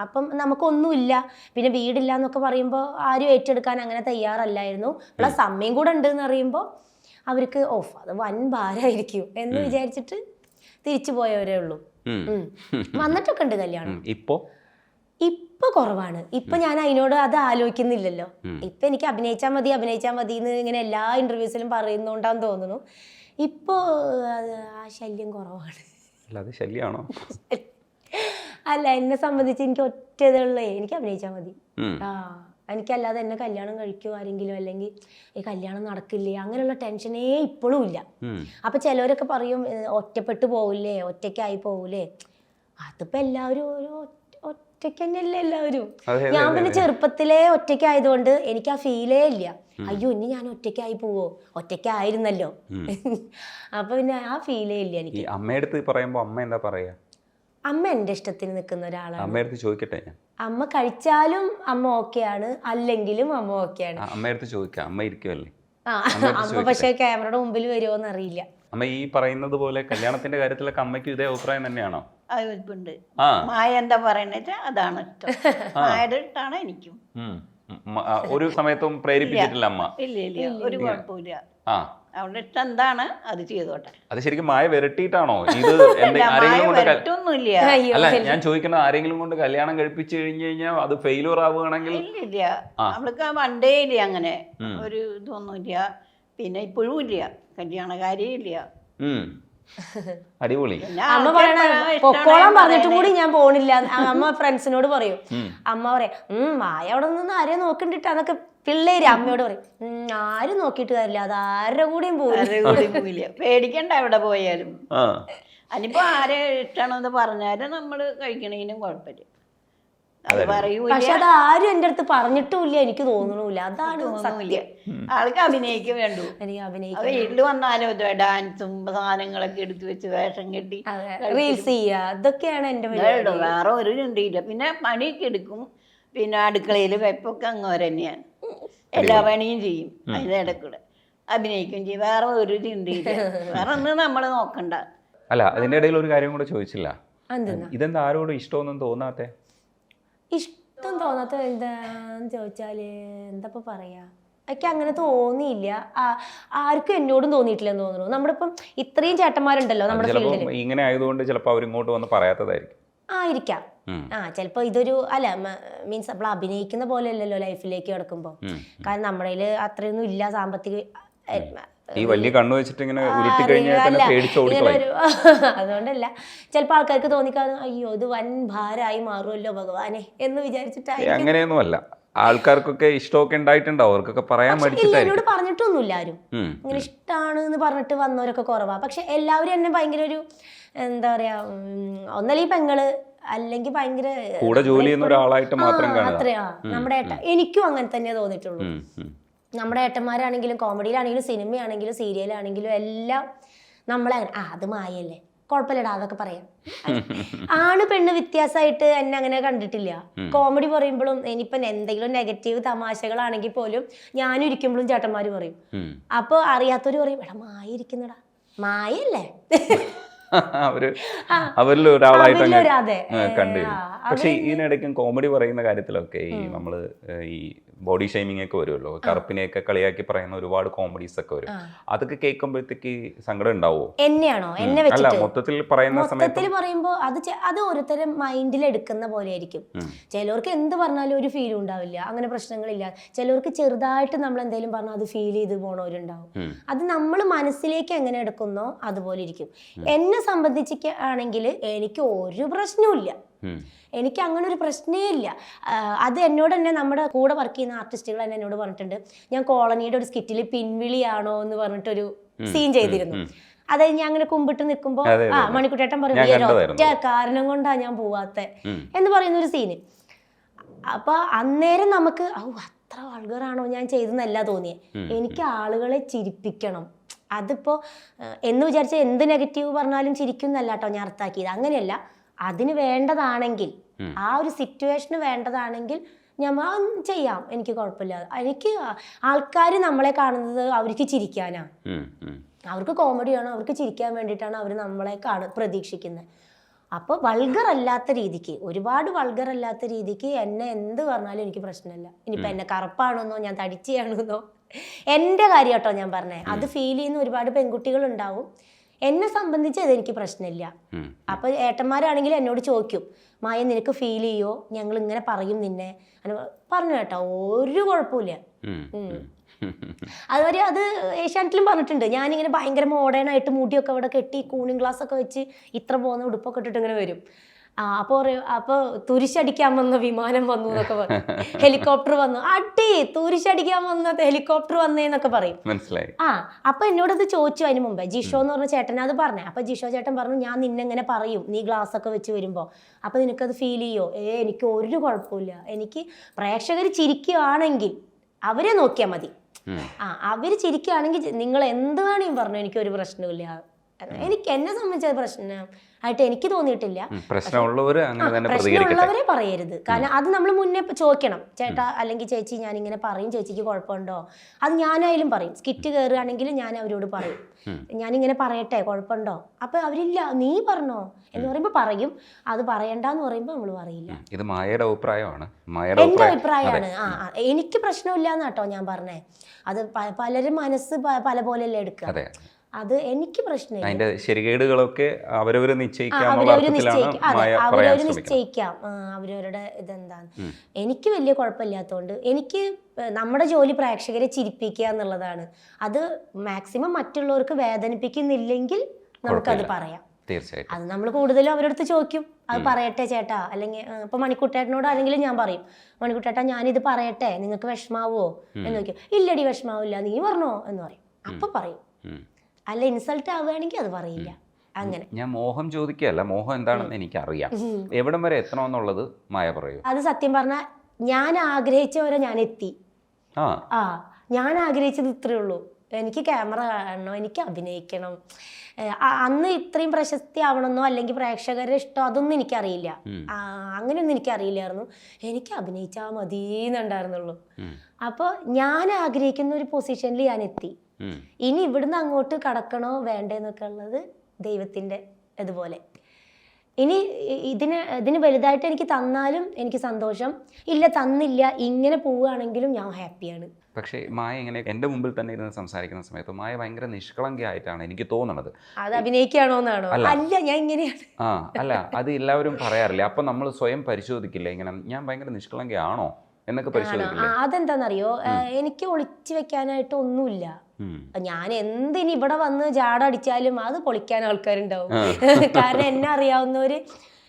അപ്പം നമുക്കൊന്നുമില്ല, പിന്നെ വീടില്ല എന്നൊക്കെ പറയുമ്പോൾ ആരും ഏറ്റെടുക്കാൻ അങ്ങനെ തയ്യാറല്ലായിരുന്നു. പ്ലസ് അമ്മയും കൂടെ ഉണ്ട് എന്ന് അറിയുമ്പോൾ അവർക്ക് ഓഫ് അത് വൻ ഭാരമായിരിക്കും എന്ന് വിചാരിച്ചിട്ട് തിരിച്ചു പോയവരേ ഉള്ളൂ. വന്നിട്ടൊക്കെ ഉണ്ട് കല്യാണം. ഇപ്പൊ കുറവാണ്. ഇപ്പൊ ഞാൻ അതിനോട് അത് ആലോചിക്കുന്നില്ലല്ലോ. ഇപ്പൊ എനിക്ക് അഭിനയിച്ചാൽ മതി എന്ന് ഇങ്ങനെ എല്ലാ ഇന്റർവ്യൂസിലും പറയുന്നോണ്ടാന്ന് തോന്നുന്നു. ഇപ്പൊ ആ ശല്യം കുറവാണ്. ശല്യാണോ? അല്ല, എന്നെ സംബന്ധിച്ച് എനിക്ക് ഒറ്റതുള്ളേ, എനിക്ക് അഭിനയിച്ചാൽ മതി. എനിക്കല്ലാതെ എന്നെ കല്യാണം കഴിക്കുമോ ആരെങ്കിലും, അല്ലെങ്കിൽ ഈ കല്യാണം നടക്കില്ലേ, അങ്ങനെയുള്ള ടെൻഷനേ ഇപ്പോഴും ഇല്ല. അപ്പൊ ചിലവരൊക്കെ പറയും ഒറ്റപ്പെട്ടു പോവില്ലേ, ഒറ്റയ്ക്കായി പോവില്ലേ. അതിപ്പോ എല്ലാവരും ഒറ്റയ്ക്ക് തന്നെയല്ലേ എല്ലാവരും. ഞാൻ പിന്നെ ചെറുപ്പത്തിലേ ഒറ്റയ്ക്കായതുകൊണ്ട് എനിക്ക് ആ ഫീലേ ഇല്ല. അയ്യോ ഇനി ഞാൻ ഒറ്റയ്ക്കായി പോവോ, ഒറ്റയ്ക്കായിരുന്നല്ലോ. അപ്പൊ പിന്നെ ആ ഫീലേ ഇല്ല എനിക്ക്. അമ്മയടുത്ത് പറയുമ്പോ അമ്മ എന്താ പറയാ? അമ്മ എന്റെ ഇഷ്ടത്തിന് നിൽക്കുന്ന ഒരാളാണ്. അമ്മയടുത്ത് ചോദിക്കട്ടെ ഞാൻ? അമ്മ കഴിച്ചാലും അമ്മ ഓക്കെയാണ്, അല്ലെങ്കിലും അമ്മ ഓക്കെയാണ്. അമ്മയടുത്ത് ചോദിക്കാം, അമ്മ ഇരിക്കുമല്ലേ? അമ്മ പക്ഷെ ക്യാമറയുടെ മുമ്പിൽ വരുമോന്ന് അറിയില്ല. അമ്മ ഈ പറയുന്നത് പോലെ കല്യാണത്തിന്റെ കാര്യത്തിലൊക്കെ അമ്മയ്ക്ക് ഇതേ അഭിപ്രായം തന്നെയാണോ? ഉണ്ട്. മായ എന്താ പറയണെന്ന് വെച്ചാൽ അതാണ് ഇഷ്ടം. മായയുടെ ഇഷ്ടമാണ് എനിക്കും. ഒരു സമയത്തും പ്രേരിപ്പിച്ചിട്ടില്ല അമ്മ? ഇല്ല, ഒരു കുഴപ്പമില്ല. അവളുടെ ഇഷ്ടം എന്താണ് അത് ചെയ്തോട്ടെ. അത് ശരിക്കും മായ വിരട്ടിയിട്ടാണോ ഇത്? ആരെങ്കിലും കൊണ്ട് അല്ല, ഞാൻ ചോദിക്കുന്നത് ആരെങ്കിലും കൊണ്ട് കല്യാണം കഴിപ്പിച്ചു കഴിഞ്ഞു കഴിഞ്ഞാൽ അത് ഫെയിലൂർ ആവുകയാണെങ്കിൽ? ഇല്ല, അവൾക്ക് പണ്ടേ ഇല്ല അങ്ങനെ ഒരു ഇതൊന്നുമില്ല. പിന്നെ ഇപ്പോഴും ഇല്ല, കല്യാണകാര്യം ഇല്ല. അടിപൊളി. അമ്മ പറയണ പൊക്കോളാൻ പറഞ്ഞിട്ടും കൂടി ഞാൻ പോണില്ല. അമ്മ ഫ്രണ്ട്സിനോട് പറയും. അമ്മ പറയാം മായ അവിടെ നിന്ന് ആരെയും നോക്കണ്ടിട്ട്, അതൊക്കെ പിള്ളേര് അമ്മയോട് പറയും ആരും നോക്കിയിട്ട് കാര്യമില്ല, അത് ആരുടെ കൂടെയും പോവില്ല. പേടിക്കണ്ട എവിടെ പോയാലും. അതിനിപ്പോ ആരെ ഇഷ്ടമാണെന്ന് പറഞ്ഞാലും നമ്മള് കഴിക്കണേനും കുഴപ്പമില്ല. പക്ഷെ അത് ആരും എന്റെ അടുത്ത് പറഞ്ഞിട്ടുമില്ല, എനിക്ക് തോന്നണില്ല. അതാണ് ആൾക്ക് അഭിനയിക്കും വേണ്ടു. വീട്ടിൽ വന്നാലും ഡാൻസും സാധനങ്ങളൊക്കെ എടുത്തു വെച്ച് വേഷം കെട്ടി റീൽസ് ചെയ്യാ, ഇതൊക്കെയാണ് എന്റെ വേറെ ഒരു ചിന്തയില്ല. പിന്നെ പണിയൊക്കെ എടുക്കും, പിന്നെ അടുക്കളയിൽ വെപ്പൊക്കെ അങ്ങോരെ തന്നെയാണ്. എല്ലാ പണിയും ചെയ്യും, അതിന്റെ ഇടക്കൂടെ അഭിനയിക്കുകയും ചെയ്യും. വേറെ ഒരു ചിന്തയില്ല, വേറെ ഒന്നും നമ്മള് നോക്കണ്ട. അല്ല, അതിന്റെ ഇടയിൽ ഒരു കാര്യം കൂടെ ചോദിച്ചില്ല, ഇതെന്താ ആരോടും ഇഷ്ടമൊന്നും തോന്നാത്തെ? ഇഷ്ടം തോന്നാത്ത എന്താന്ന് ചോദിച്ചാല് എന്താ പറയാ, എനിക്ക് അങ്ങനെ തോന്നിയില്ല. ആർക്കും എന്നോടും തോന്നിയിട്ടില്ലെന്ന് തോന്നുന്നു. നമ്മുടെ ഇപ്പം ഇത്രയും ചേട്ടന്മാരുണ്ടല്ലോ നമ്മുടെ ഫീൽഡിൽ, ഇങ്ങനെ ആയതുകൊണ്ട് ചിലപ്പോൾ അവരിങ്ങോട്ട് വന്ന് പറയാത്തതായിരിക്കും. ആയിരിക്കാം. ചിലപ്പോ ഇതൊരു അല്ല മീൻസ് നമ്മൾ അഭിനയിക്കുന്ന പോലെ അല്ലല്ലോ ലൈഫിലേക്ക് കിടക്കുമ്പോ. കാരണം നമ്മുടെ കയ്യില് അത്രയൊന്നും ഇല്ല സാമ്പത്തിക. ഈ വലിയ കണ്ണു വെച്ചിട്ട് ഇങ്ങനെ ഉരുട്ടി കഴിഞ്ഞാൽ അതുകൊണ്ടല്ല, ചിലപ്പോൾ ആൾക്കാർക്ക് തോന്നിക്കാതെ അയ്യോ ഇത് വൻ ഭാരമായി മാറുമല്ലോ ഭഗവാനെ എന്ന് വിചാരിച്ചിട്ടായിരിക്കും. അങ്ങനെയൊന്നും അല്ല, ആൾക്കാർക്കൊക്കെ ഇഷ്ടമൊക്കെ ഉണ്ടായിട്ടുണ്ടാവും, അവർക്കൊക്കെ പറയാൻ എന്നോട് പറഞ്ഞിട്ടൊന്നുമില്ല ആരും. ഇങ്ങനെ ഇഷ്ടമാണ് എന്ന് പറഞ്ഞിട്ട് വന്നവരൊക്കെ കുറവാ. പക്ഷെ എല്ലാവരും എന്നെ ഭയങ്കര ഒരു എന്താ പറയാ, ഒന്നല്ലെങ്കിൽ പെങ്ങള് അല്ലെങ്കിൽ ഭയങ്കര കൂടെ ജോലി ചെയ്യുന്ന ഒരാളായിട്ട് മാത്രം അത്രയാ നമ്മുടെ ഏട്ടൻ. എനിക്കും അങ്ങനെ തന്നെ തോന്നിയിട്ടുള്ളൂ. നമ്മുടെ ഏട്ടന്മാരാണെങ്കിലും കോമഡിയിലാണെങ്കിലും സിനിമയാണെങ്കിലും സീരിയലാണെങ്കിലും എല്ലാം നമ്മളെ അത് മായല്ലേ കുഴപ്പമില്ലടാ അതൊക്കെ പറയാം. ആണ് പെണ്ണ് വ്യത്യാസമായിട്ട് എന്നെ അങ്ങനെ കണ്ടിട്ടില്ല. കോമഡി പറയുമ്പോഴും ഇനിയിപ്പം എന്തെങ്കിലും നെഗറ്റീവ് തമാശകളാണെങ്കിൽ പോലും ഞാനും ഇരിക്കുമ്പോഴും ചേട്ടന്മാര് പറയും. അപ്പൊ അറിയാത്തവര് പറയും എടാ മായ ഇരിക്കുന്നടാ, മായല്ലേ അവരിൽ ഒരാളായിട്ട് കണ്ടിരുന്നു. പക്ഷെ ഇതിനിടയ്ക്കും കോമഡി പറയുന്ന കാര്യത്തിലൊക്കെ ഈ നമ്മള് ഈ ബോഡി ഷെയ്മിങ് ഒക്കെ വരുമല്ലോ, കറുപ്പിനെയൊക്കെ കളിയാക്കി പറയുന്ന ഒരുപാട് കോമഡീസ് ഒക്കെ വരും. അതൊക്കെ കേൾക്കുമ്പോഴത്തേക്ക് സങ്കടം ഉണ്ടാവോ? എന്നെയാണോ? എന്നെ അല്ല, മൊത്തത്തിൽ പറയുന്ന സമയത്ത് പറയുമ്പോ അത് ഓരോരുത്തരും മൈൻഡിൽ എടുക്കുന്ന പോലെ ആയിരിക്കും. ചിലവർക്ക് എന്ത് പറഞ്ഞാലും ഒരു ഫീലും ഉണ്ടാവില്ല, അങ്ങനെ പ്രശ്നങ്ങളില്ല. ചിലവർക്ക് ചെറുതായിട്ട് നമ്മൾ എന്തെങ്കിലും പറഞ്ഞാൽ അത് ഫീൽ ചെയ്ത് പോണവരുണ്ടാവും. അത് നമ്മൾ മനസ്സിലേക്ക് എങ്ങനെ എടുക്കുന്നോ അതുപോലെ ഇരിക്കും. എന്നെ സംബന്ധിച്ചിട്ടാണെങ്കിൽ എനിക്ക് ഒരു പ്രശ്നവും ഇല്ല, എനിക്ക് അങ്ങനെ ഒരു പ്രശ്നമേ ഇല്ല. അത് എന്നോട് തന്നെ നമ്മുടെ കൂടെ വർക്ക് ചെയ്യുന്ന ആർട്ടിസ്റ്റുകൾ തന്നെ എന്നോട് പറഞ്ഞിട്ടുണ്ട്. ഞാൻ കോളനിയുടെ ഒരു സ്കിറ്റിൽ പിൻവിളിയാണോ എന്ന് പറഞ്ഞിട്ടൊരു സീൻ ചെയ്തിരുന്നു. അതായത് ഞാൻ അങ്ങനെ കുമ്പിട്ട് നിൽക്കുമ്പോ മണിക്കുട്ടേട്ടൻ പറയും ഒറ്റ കാരണം കൊണ്ടാ ഞാൻ പോവാത്ത എന്ന് പറയുന്ന ഒരു സീന്. അപ്പൊ അന്നേരം നമുക്ക് അത്ര വൾഗറാണോ ഞാൻ ചെയ്തെന്നല്ല തോന്നിയേ. എനിക്ക് ആളുകളെ ചിരിപ്പിക്കണം. അതിപ്പോ എന്ന് വിചാരിച്ച എന്ത് നെഗറ്റീവ് പറഞ്ഞാലും ചിരിക്കുന്നല്ല കേട്ടോ ഞാൻ അർത്ഥാക്കിയത്. അങ്ങനെയല്ല, അതിന് വേണ്ടതാണെങ്കിൽ ആ ഒരു സിറ്റുവേഷന് വേണ്ടതാണെങ്കിൽ ഞാൻ ചെയ്യാം, എനിക്ക് കുഴപ്പമില്ല. എനിക്ക് ആൾക്കാർ നമ്മളെ കാണുന്നത് അവർക്ക് ചിരിക്കാനാ, അവർക്ക് കോമഡിയാണ്, അവർക്ക് ചിരിക്കാൻ വേണ്ടിയിട്ടാണ് അവർ നമ്മളെ പ്രതീക്ഷിക്കുന്നത്. അപ്പോൾ വൾഗർ അല്ലാത്ത രീതിക്ക്, ഒരുപാട് വൾഗർ അല്ലാത്ത രീതിക്ക് എന്നെ എന്ത് പറഞ്ഞാലും എനിക്ക് പ്രശ്നമില്ല. ഇനിയിപ്പോൾ എന്നെ കറുപ്പാണെന്നോ ഞാൻ തടിച്ചാണെന്നോ എൻ്റെ കാര്യം കേട്ടോ ഞാൻ പറഞ്ഞേ, അത് ഫീൽ ചെയ്യുന്ന ഒരുപാട് പെൺകുട്ടികൾ ഉണ്ടാവും. എന്നെ സംബന്ധിച്ച് അതെനിക്ക് പ്രശ്നമില്ല. അപ്പൊ ഏട്ടന്മാരാണെങ്കിൽ എന്നോട് ചോദിക്കും, മായ നിനക്ക് ഫീൽ ചെയ്യോ, ഞങ്ങൾ ഇങ്ങനെ പറയും നിന്നെ പറഞ്ഞു കേട്ടോ, ഒരു കുഴപ്പമില്ല. അതുവരെ അത് ഏഷ്യാനെറ്റിലും പറഞ്ഞിട്ടുണ്ട്, ഞാനിങ്ങനെ ഭയങ്കര മോഡേൺ ആയിട്ട് മുടിയൊക്കെ അവിടെ കെട്ടി കൂണിംഗ് ഗ്ലാസ് ഒക്കെ വെച്ച് ഇത്ര പോകുന്ന ഉടുപ്പൊക്കെ ഇട്ടിട്ട് ഇങ്ങനെ വരും. അപ്പോൾ തുരിശടിക്കാൻ വന്ന വിമാനം വന്നു എന്നൊക്കെ പറയും, ഹെലികോപ്റ്റർ വന്നു, അടി തുരിശടിക്കാൻ വന്ന ഹെലികോപ്റ്റർ വന്നേന്നൊക്കെ പറയും. മനസ്സിലായി. അപ്പൊ എന്നോടത് ചോദിച്ചു അതിന് മുമ്പേ, ജിഷോ എന്ന് പറഞ്ഞ ചേട്ടൻ അത് പറഞ്ഞേ. അപ്പൊ ജിഷോ ചേട്ടൻ പറഞ്ഞു, ഞാൻ നിന്നെങ്ങനെ പറയും നീ ഗ്ലാസ് ഒക്കെ വെച്ച് വരുമ്പോ, അപ്പൊ നിനക്കത് ഫീൽ ചെയ്യോ? എനിക്ക് ഒരു കുഴപ്പമില്ല, എനിക്ക് പ്രേക്ഷകർ ചിരിക്കുകയാണെങ്കിൽ അവരെ നോക്കിയാൽ മതി. അവര് ചിരിക്കുകയാണെങ്കിൽ നിങ്ങൾ എന്ത് വേണമെങ്കിലും പറഞ്ഞു, എനിക്കൊരു പ്രശ്നമില്ല. എനിക്ക് എന്നെ സംബന്ധിച്ചത് പ്രശ്നം ആയിട്ട് എനിക്ക് തോന്നിയിട്ടില്ല. പ്രശ്നമുള്ളവരെ പറയരുത്, കാരണം അത് നമ്മൾ മുന്നേ ചോദിക്കണം, ചേട്ടാ അല്ലെങ്കിൽ ചേച്ചി ഞാനിങ്ങനെ പറയും, ചേച്ചിക്ക് കുഴപ്പമുണ്ടോ? അത് ഞാനായാലും പറയും. സ്കിറ്റ് കയറുകയാണെങ്കിൽ ഞാൻ അവരോട് പറയും, ഞാനിങ്ങനെ പറയട്ടെ, കുഴപ്പമുണ്ടോ? അപ്പൊ അവരില്ല, നീ പറഞ്ഞോ എന്ന് പറയുമ്പോൾ പറയും, അത് പറയണ്ടെന്ന് പറയുമ്പോൾ നമ്മൾ പറയില്ല. ഇത് മായയുടെ അഭിപ്രായമാണ്, എന്റെ അഭിപ്രായമാണ്. എനിക്ക് പ്രശ്നമില്ല എന്നാട്ടോ ഞാൻ പറഞ്ഞേ. അത് പലരും മനസ്സ് പല പോലെയല്ലേ എടുക്കുക. അത് എനിക്ക് പ്രശ്നമില്ല. അതിന്റെ ശരികേടുകളൊക്കെ അവരവര് നിശ്ചയിക്കാം, അവരവരുടെ ഇതെന്താണ്. എനിക്ക് വലിയ കുഴപ്പമില്ലാത്തതുകൊണ്ട് എനിക്ക് നമ്മുടെ ജോലി പ്രേക്ഷകരെ ചിരിപ്പിക്കുക എന്നുള്ളതാണ്. അത് മാക്സിമം മറ്റുള്ളവർക്ക് വേദനിപ്പിക്കുന്നില്ലെങ്കിൽ നമുക്കത് പറയാം. തീർച്ചയായിട്ടും അത് നമ്മൾ കൂടുതലും അവരടുത്ത് ചോദിക്കും, അത് പറയട്ടെ ചേട്ടാ, അല്ലെങ്കിൽ ഇപ്പൊ മണിക്കുട്ടേട്ടനോട് ആരെങ്കിലും ഞാൻ പറയും, മണിക്കുട്ടേട്ടാ ഞാനിത് പറയട്ടെ, നിങ്ങൾക്ക് വിഷമാവോ എന്ന് ചോദിക്കും. ഇല്ലടി വിഷമാവില്ല, നീ പറഞ്ഞോ എന്ന് പറയും. അപ്പൊ പറയും. അല്ല ഇൻസൾട്ട് ആവുകയാണെങ്കിൽ അത് പറയില്ല. അങ്ങനെ ഞാൻ മോഹം ചോദിക്കുകയല്ല, മോഹം എന്താണെന്ന് എനിക്കറിയാം. എവിടം വരെ എത്തണമെന്നുള്ളത് മായ പറയൂ. അത് സത്യം പറഞ്ഞാൽ ഞാൻ ആഗ്രഹിച്ച വരെ ഞാൻ എത്തി. ഞാൻ ആഗ്രഹിച്ചത് ഇത്രയേ ഉള്ളൂ. എനിക്ക് ക്യാമറ കാണണം, എനിക്ക് അഭിനയിക്കണം. അന്ന് ഇത്രയും പ്രശസ്തി ആവണമെന്നോ അല്ലെങ്കിൽ പ്രേക്ഷകരെ ഇഷ്ടം അതൊന്നും എനിക്കറിയില്ല. അങ്ങനെയൊന്നും എനിക്കറിയില്ലായിരുന്നു. എനിക്ക് അഭിനയിച്ചാൽ മതിയെന്നുണ്ടായിരുന്നുള്ളൂ. അപ്പോൾ ഞാൻ ആഗ്രഹിക്കുന്ന ഒരു പൊസിഷനിൽ ഞാൻ എത്തി. ഇനി ഇവിടുന്ന് അങ്ങോട്ട് കടക്കണോ വേണ്ടേന്നൊക്കെ ഉള്ളത് ദൈവത്തിൻ്റെ ഇതുപോലെ. ഇനി ഇതിന് വലുതായിട്ട് എനിക്ക് തന്നാലും എനിക്ക് സന്തോഷം, ഇല്ല തന്നില്ല ഇങ്ങനെ പോവുകയാണെങ്കിലും ഞാൻ ഹാപ്പിയാണ്. പക്ഷേ മായ ഇങ്ങനെ എൻ്റെ മുമ്പിൽ തന്നെ ഇരുന്ന് സംസാരിക്കുന്ന സമയത്ത് മായ ഭയങ്കര നിഷ്കളങ്കയായിട്ടാണ് എനിക്ക് തോന്നുന്നത്. അത് അഭിനയിക്കുകയാണോന്നാണോ? അല്ല, ഞാൻ ഇങ്ങനെയാണ്. അല്ല, അത് എല്ലാവരും പറയാറില്ല. അപ്പം നമ്മൾ സ്വയം പരിശോധിക്കില്ല, ഇങ്ങനെ ഞാൻ ഭയങ്കര നിഷ്കളങ്കയാണോ എന്നൊക്കെ പരിശോധിക്കില്ല. അതെന്താണെന്നറിയോ, എനിക്ക് ഒളിച്ചു വെക്കാനായിട്ട് ഒന്നുമില്ല. ഞാൻ എന്തിനി ഇവിടെ വന്ന് ജാട അടിച്ചാലും അത് പൊളിക്കാൻ ആൾക്കാരുണ്ടാവും. കാരണം എന്നെ അറിയാവുന്നവര്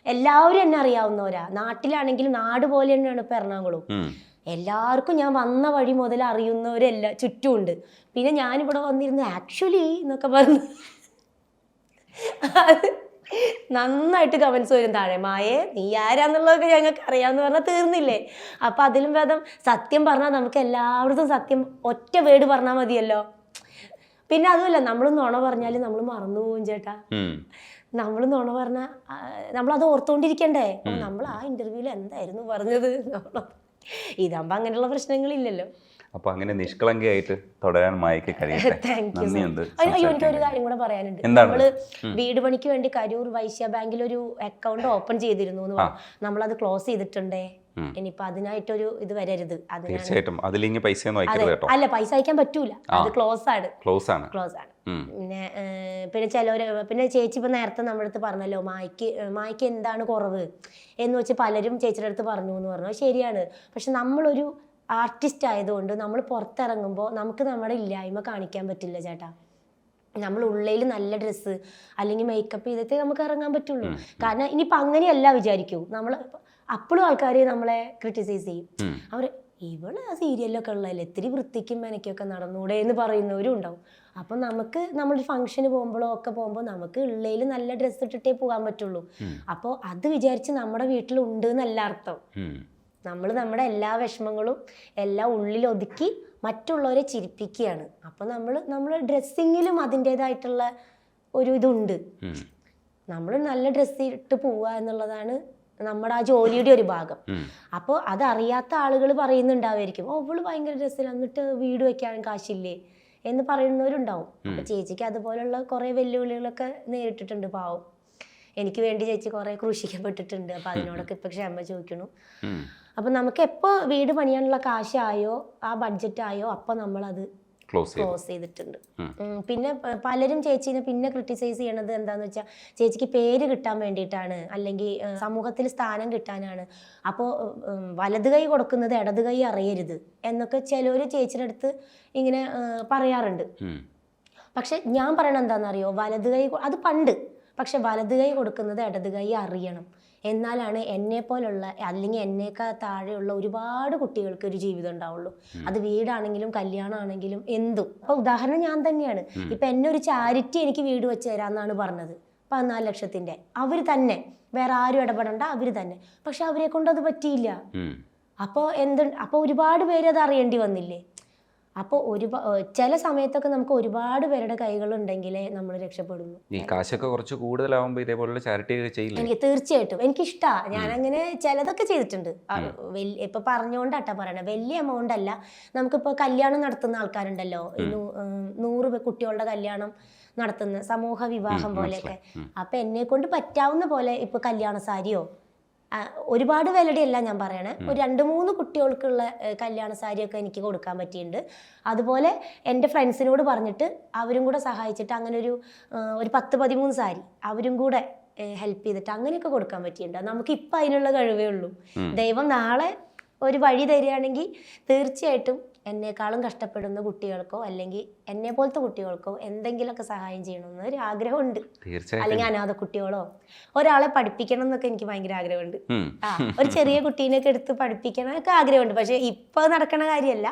എല്ലാവരും എന്നെ അറിയാവുന്നവരാ. നാട്ടിലാണെങ്കിലും നാട് പോലെ തന്നെയാണ് ഇപ്പൊ എറണാകുളം. എല്ലാവർക്കും ഞാൻ വന്ന വഴി മുതൽ അറിയുന്നവരെല്ലാം ചുറ്റുമുണ്ട്. പിന്നെ ഞാനിവിടെ വന്നിരുന്ന് ആക്ച്വലി എന്നൊക്കെ പറഞ്ഞു നന്നായിട്ട് കമൻസ് വരും താഴെ, മായേ നീ ആരാന്നുള്ളതൊക്കെ ഞങ്ങൾക്ക് അറിയാമെന്ന് പറഞ്ഞാൽ തീർന്നില്ലേ. അപ്പൊ അതിലും ഭേദം സത്യം പറഞ്ഞാൽ നമുക്ക് എല്ലായിടത്തും സത്യം ഒറ്റ വേർഡ് പറഞ്ഞാൽ മതിയല്ലോ. പിന്നെ അതുമല്ല, നമ്മൾ നുണ പറഞ്ഞാൽ നമ്മൾ മറന്നു പോകും ചേട്ടാ. നമ്മൾ നുണ പറഞ്ഞാൽ നമ്മളത് ഓർത്തോണ്ടിരിക്കണ്ടേ, നമ്മൾ ആ ഇന്റർവ്യൂവിൽ എന്തായിരുന്നു പറഞ്ഞത്. ഇതാകുമ്പോ അങ്ങനെയുള്ള പ്രശ്നങ്ങളില്ലല്ലോ. അപ്പൊ അങ്ങനെ നിഷ്കളങ്കയായിട്ട് തുടരാൻ മായക്ക് കഴിയട്ടെ. അയ്യോ, എനിക്കൊരു കാര്യം കൂടെ പറയാനുണ്ട്. നമ്മള് വീട് പണിക്ക് വേണ്ടി കരൂർ വൈശ്യ ബാങ്കിൽ ഒരു അക്കൗണ്ട് ഓപ്പൺ ചെയ്തിരുന്നു എന്ന് പറഞ്ഞു. നമ്മളത് ക്ലോസ് ചെയ്തിട്ടുണ്ടേ. ഇനിയിപ്പൊ അതിനായിട്ടൊരു ഇത് വരരുത്. തീർച്ചയായിട്ടും അതിലിങ്ങി പൈസ അല്ല, പൈസ അയക്കാൻ പറ്റൂല, അത് ക്ലോസ് ആണ്. പിന്നെ ചിലവര്, പിന്നെ ചേച്ചി ഇപ്പൊ നേരത്തെ നമ്മുടെ അടുത്ത് പറഞ്ഞല്ലോ, മായ്ക്ക് എന്താണ് കുറവ് എന്ന് വെച്ച് പലരും ചേച്ചിയുടെ അടുത്ത് പറഞ്ഞു എന്ന് പറഞ്ഞു. ശരിയാണ്. പക്ഷെ നമ്മളൊരു ആർട്ടിസ്റ്റ് ആയതുകൊണ്ട് നമ്മൾ പുറത്തിറങ്ങുമ്പോൾ നമുക്ക് നമ്മുടെ ഇല്ലായ്മ കാണിക്കാൻ പറ്റില്ല ചേട്ടാ. നമ്മൾ ഉള്ളിൽ നല്ല ഡ്രസ്സ് അല്ലെങ്കിൽ മേക്കപ്പ് ചെയ്തിട്ട് നമുക്ക് ഇറങ്ങാൻ പറ്റുള്ളൂ. കാരണം ഇനിയിപ്പോൾ അങ്ങനെയല്ല വിചാരിക്കൂ, നമ്മൾ അപ്പോഴും ആൾക്കാർ നമ്മളെ ക്രിട്ടിസൈസ് ചെയ്യും. അവർ ഇവള് ആ സീരിയലൊക്കെ ഉള്ളതല്ലേ, ഇത്തിരി വൃത്തിക്കും മെനക്കൊക്കെ നടന്നൂടെ എന്ന് പറയുന്നവരും ഉണ്ടാവും. അപ്പം നമുക്ക് നമ്മളൊരു ഫംഗ്ഷന് പോകുമ്പോഴോ ഒക്കെ പോകുമ്പോൾ നമുക്ക് ഉള്ളിൽ നല്ല ഡ്രസ്സ് ഇട്ടിട്ടേ പോകാൻ പറ്റുള്ളൂ. അപ്പോൾ അത് വിചാരിച്ച് നമ്മുടെ വീട്ടിലുണ്ട് എന്നല്ല അർത്ഥം. നമ്മൾ നമ്മുടെ എല്ലാ വിഷമങ്ങളും എല്ലാം ഉള്ളിൽ ഒതുക്കി മറ്റുള്ളവരെ ചിരിപ്പിക്കുകയാണ്. അപ്പം നമ്മൾ ഡ്രസ്സിങ്ങിലും അതിൻ്റെതായിട്ടുള്ള ഒരു ഇതുണ്ട്. നമ്മൾ നല്ല ഡ്രസ്സ് ഇട്ട് പോവുക എന്നുള്ളതാണ് നമ്മുടെ ആ ജോലിയുടെ ഒരു ഭാഗം. അപ്പോൾ അതറിയാത്ത ആളുകൾ പറയുന്നുണ്ടാവുമായിരിക്കും, ഓ ഇവള് ഭയങ്കര ഡ്രസ്സിൽ എന്നിട്ട് വീട് വെക്കാൻ കാശില്ലേ എന്ന് പറയുന്നവരുണ്ടാവും. അപ്പൊ ചേച്ചിക്ക് അതുപോലുള്ള കുറെ വെല്ലുവിളികളൊക്കെ നേരിട്ടിട്ടുണ്ട്. പാവം, എനിക്ക് വേണ്ടി ചേച്ചി കുറെ ക്രൂശിക്കപ്പെട്ടിട്ടുണ്ട്. അപ്പൊ അതിനോടൊക്കെ ഇപ്പൊ ക്ഷമ ചോദിക്കണു. അപ്പം നമുക്ക് എപ്പോൾ വീട് പണിയാനുള്ള കാശായോ ആ ബഡ്ജറ്റ് ആയോ അപ്പം നമ്മളത് ക്ലോസ് ചെയ്തിട്ടുണ്ട്. പിന്നെ പലരും ചേച്ചീനെ പിന്നെ ക്രിട്ടിസൈസ് ചെയ്യണത് എന്താന്ന് വെച്ചാൽ ചേച്ചിക്ക് പേര് കിട്ടാൻ വേണ്ടിയിട്ടാണ്, അല്ലെങ്കിൽ സമൂഹത്തിൽ സ്ഥാനം കിട്ടാനാണ്, അപ്പോൾ വലത് കൈ കൊടുക്കുന്നത് ഇടത് കൈ അറിയരുത് എന്നൊക്കെ ചിലർ ചേച്ചിയുടെ അടുത്ത് ഇങ്ങനെ പറയാറുണ്ട്. പക്ഷെ ഞാൻ പറയണത് എന്താണെന്നറിയോ, വലത് കൈ അത് പണ്ട്, പക്ഷെ വലത് കൈ കൊടുക്കുന്നത് ഇടത് കൈ അറിയണം. എന്നാലാണ് എന്നെ പോലുള്ള അല്ലെങ്കിൽ എന്നേക്കാൾ താഴെയുള്ള ഒരുപാട് കുട്ടികൾക്ക് ഒരു ജീവിതം ഉണ്ടാവുള്ളൂ. അത് വീടാണെങ്കിലും കല്യാണമാണെങ്കിലും എന്തും. അപ്പൊ ഉദാഹരണം ഞാൻ തന്നെയാണ്. ഇപ്പൊ എന്നെ ഒരു ചാരിറ്റി എനിക്ക് വീട് വെച്ച് തരാമെന്നാണ് പറഞ്ഞത്, 14 ലക്ഷത്തിന്റെ. അവര് തന്നെ, വേറെ ആരും ഇടപെടണ്ട, അവര് തന്നെ. പക്ഷെ അവരെ കൊണ്ട് അത് പറ്റിയില്ല. അപ്പോൾ ഒരുപാട് പേര് അത് അറിയേണ്ടി വന്നില്ലേ. അപ്പോൾ ചില സമയത്തൊക്കെ നമുക്ക് ഒരുപാട് പേരുടെ കൈകളുണ്ടെങ്കിലേ നമ്മൾ രക്ഷപ്പെടുന്നു. ഈ കാശൊക്കെ കുറച്ച് കൂടുതലാവുമ്പോൾ ഇതേപോലുള്ള ചാരിറ്റി ഒക്കെ ചെയ്യില്ല? എനിക്ക് തീർച്ചയായിട്ടും എനിക്കിഷ്ടമാണ്. ഞാനങ്ങനെ ചിലതൊക്കെ ചെയ്തിട്ടുണ്ട്. ഇപ്പൊ പറഞ്ഞുകൊണ്ടാട്ടാ പറയണേ, വലിയ എമൗണ്ട് അല്ല. നമുക്കിപ്പോൾ കല്യാണം നടത്തുന്ന ആൾക്കാരുണ്ടല്ലോ, 100 കുട്ടികളുടെ കല്യാണം നടത്തുന്ന സമൂഹ വിവാഹം പോലെയൊക്കെ. അപ്പൊ എന്നെ കൊണ്ട് പറ്റാവുന്ന പോലെ ഇപ്പൊ കല്യാണ സാരിയോ, ഒരുപാട് വിലയുടെയല്ല ഞാൻ പറയണേ, ഒരു 2-3 കുട്ടികൾക്കുള്ള കല്യാണ സാരിയൊക്കെ എനിക്ക് കൊടുക്കാൻ പറ്റിയിട്ടുണ്ട്. അതുപോലെ എൻ്റെ ഫ്രണ്ട്സിനോട് പറഞ്ഞിട്ട് അവരും കൂടെ സഹായിച്ചിട്ട് അങ്ങനെ ഒരു 10-13 സാരി അവരും കൂടെ ഹെൽപ്പ് ചെയ്തിട്ട് അങ്ങനെയൊക്കെ കൊടുക്കാൻ പറ്റിയിട്ടുണ്ട്. നമുക്ക് ഇപ്പം അതിനുള്ള കഴിവേ ഉള്ളൂ. ദൈവം നാളെ ഒരു വഴി തരികയാണെങ്കിൽ തീർച്ചയായിട്ടും എന്നെക്കാളും കഷ്ടപ്പെടുന്ന കുട്ടികൾക്കോ അല്ലെങ്കിൽ എന്നെ പോലത്തെ കുട്ടികൾക്കോ എന്തെങ്കിലുമൊക്കെ സഹായം ചെയ്യണമെന്ന് ഒരു ആഗ്രഹമുണ്ട്. അല്ലെങ്കിൽ അനാഥ കുട്ടികളോ ഒരാളെ പഠിപ്പിക്കണം എന്നൊക്കെ എനിക്ക് ഭയങ്കര ആഗ്രഹമുണ്ട്. ഒരു ചെറിയ കുട്ടീനെയൊക്കെ എടുത്ത് പഠിപ്പിക്കണമൊക്കെ ആഗ്രഹമുണ്ട്. പക്ഷെ ഇപ്പൊ നടക്കണ കാര്യമല്ല.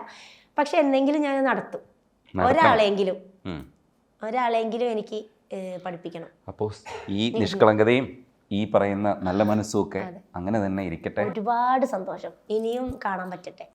പക്ഷെ എന്തെങ്കിലും ഞാൻ നടത്തും. ഒരാളെങ്കിലും എനിക്ക് പഠിപ്പിക്കണം. അപ്പോൾ ഈ നിഷ്കളങ്കതയും ഈ പറയുന്ന നല്ല മനസ്സും ഒക്കെ അങ്ങനെ തന്നെ ഇരിക്കട്ടെ. ഒരുപാട് സന്തോഷം. ഇനിയും കാണാൻ പറ്റട്ടെ.